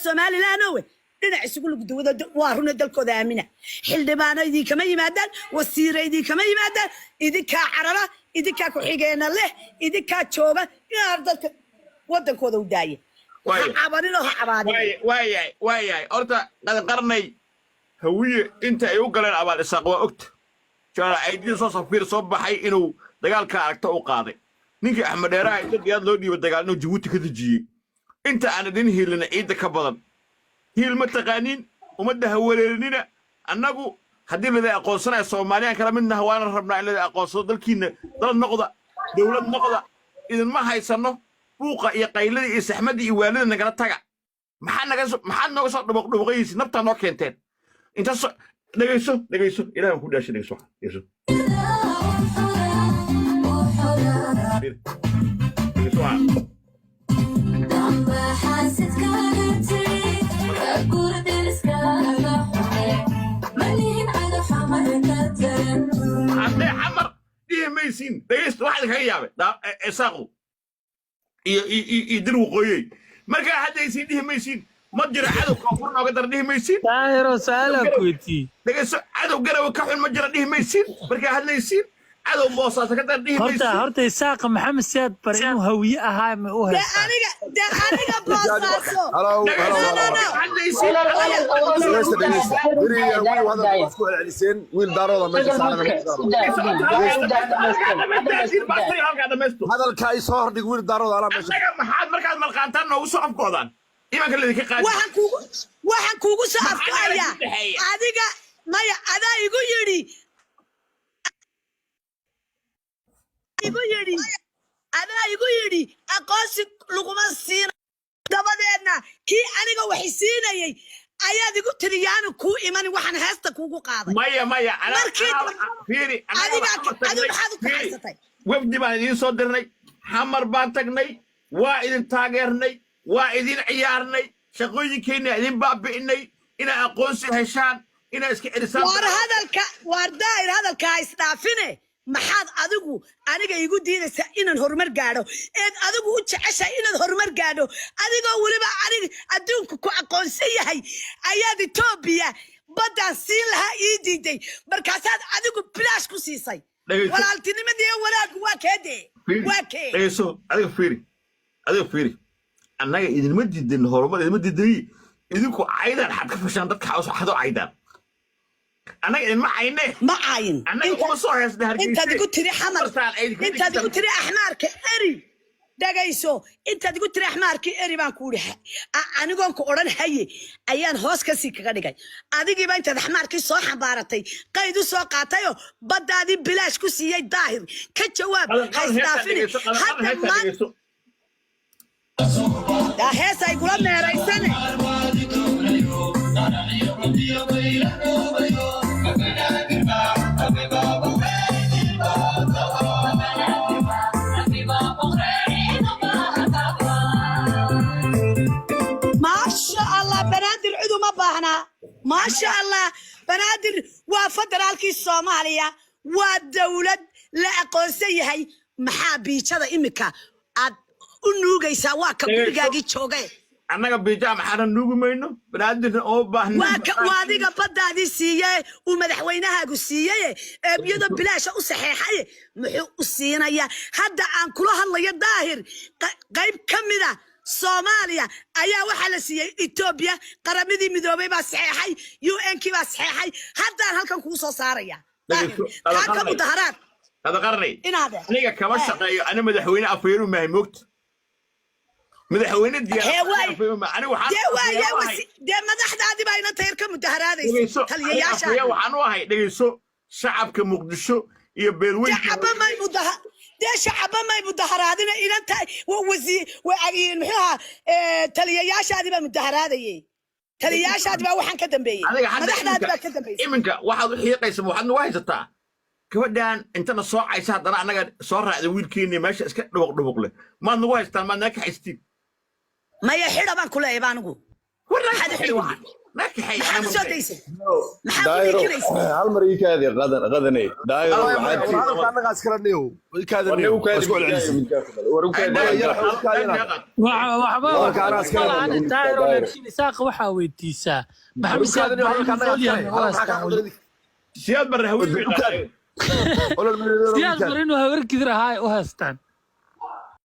Soomaali laanowe dhinac isugu lugdawada waa runa dalkooda aamina xildhibaano idin kama yimaadaan wasiiray idin kama yimaadaan idinka carara idinka ku xigeena leh idinka jooga inaad dalka wadankooda u daayay cabanino cabaadin waayay horta qarnay hawiye inta ay u galeen abaal isaaq waa ogta jara aydin soo safir soo baxay inuu dagaalka aragta u qaaday ninkii Axmed Dheeraha inta diyaad loo dhiibay dagaal inuu Djibouti ka dajiyay inta aan idin hiilina ciida ka badan hiil ma taqaanin umada hawleelnina annagu haddii la aqoonsanayo Soomaaliyan kala midna waan rabnaa in la aqoonsado dalkiina dal noqda dawlad noqda idin ma haysano buuqa iyo qaylada iyo saxmada iyo waalida nagala taga maxaa nooga soo dhubuqaysi nafta noo keenteen inta dhageyso ilaahay ku dhaashay dhageyso حمر ديه ميسين ديست واحد كيابه دا اساقو يدير وقوي marka hadaysiin dih maysiin ma jira cadow ka furna uga dar dih maysiin daahiro saala kuyti dhageyso cadow garaw ka xun ma jira dih maysiin marka hadaysiin cadow boosaas ka dar dih maysiin horta isaaq maxamed siyaad bar inuu hawiye ahaa ma u haysta aniga boosaaso hadaysiin wiil daarooda meesha hadalka ay soo hordhig wiil daarooda ala meesha maxaad markaad malqaantaan noogu soo afkoodaan imanka leedinka qaadi waxaan kuugu soo afkaaya adiga maya adaa igu yidhi aqoonsi laguma siina dabadeedna kii aniga waxay siinayay ayaad igu tiriyaan ku iman waxaan heesta kuugu qaaday maya fiiri adiga maxaad ku haysatay wafdi baan idin soo dirnay xamar baan tagnay waa idin taageernay waa idin ciyaarnay shaqooyinkeena idin baabi'inay ina aqoonsi heshaan ina iska erisaan war daahir hadalka isdhaafine maxaad adigu aniga igu diidaysaa inaan horumar gaadho eed adigu u jeceshahay inaad horumar gaadho adigoo weliba aniga adduunku ku aqoonsan yahay ayaad Itoobiya baddaan siin lahaa ii diiday markaasaad adigu bilaash ku siisay walaaltinimadii wanaaggu waa keedee waa kee dhageyso adiga fiiri annaga idinma diidin horumar idinma diiday idinku caydaan xad ka fashaan dadka xado caydaan أنا إن ما عينه ما عين أنت تقول تري حمر أنت تقول تري أحمر كأري دقيسو أنت تقول تري أحمر كأري ما كورها أنا قام كورن هاي أيان هوس كسيك كذا أديك يبان أنت أحمر كي صاح بارتي قيدو ساقاتيو بدأ دي بلاش كسية ظاهر كجواب هيستافني حتى ما ده هسا يقولون يا رئيسنا ما شاء الله بنادر عدو ما باهنا ما شاء الله بنادر وفدرالكي الصومالية والدولة لا أقوسي هاي محابي كذا إمكا النوجي سواك بيجاجي تشوجي أنا بيجام حنا نوجي منه بنادر أو باهنا وادي قبضة دي سيئة ومدحوينها قصية بيضا بلاش أصحيحية محو الصينة يا هذا عن كلها الله يداهر قيب كم Soomaaliya ayaa waxa la siiyay Ethiopia qaramidii midoobay baa saxeexay UN-ki baa saxeexay haddaan halkan ku soo saaraya ka mudaharaad hada qarni aniga kama shaqeeyo ana madaxweyne afayru ma moogta madaxweyne diyaar de madaxdaadi baa ina tayr ka mudaharaadaysa taliyayaasha waxaan u ahay dhageyso shacabka Muqdisho iyo beelweyn شعب ما يمدهرادين إن أنت ووزي وعين محها تلياش هذه بمدهرادة يه تلياش هذه بوحن كدم بيه مدحنا هذه كدم بيه إمك واحد حقيقة اسمه واحد واحد زتا كودان أنت نصاع عيسى أنا صار هذا ويل كيني ماشي اسكت دوق له ما نواجه تما ناك حستي ما يحير ما كله يبانو ولا حد حلو ما كحي maxaad أنا soo مبدأ daysay maxaad ku دايرو dhikinaysa هالمريك هذه غدني دايرو هذا كان قاعد سكرنيو كذا ورنيو كاد اسكو العليسين ورنيو كاد waxba daayiro laakiin isaaq waxa weydiisaa maxamed siyaad سياد برا هوية siyaad mar inuu habar kidir ahaa u haystaan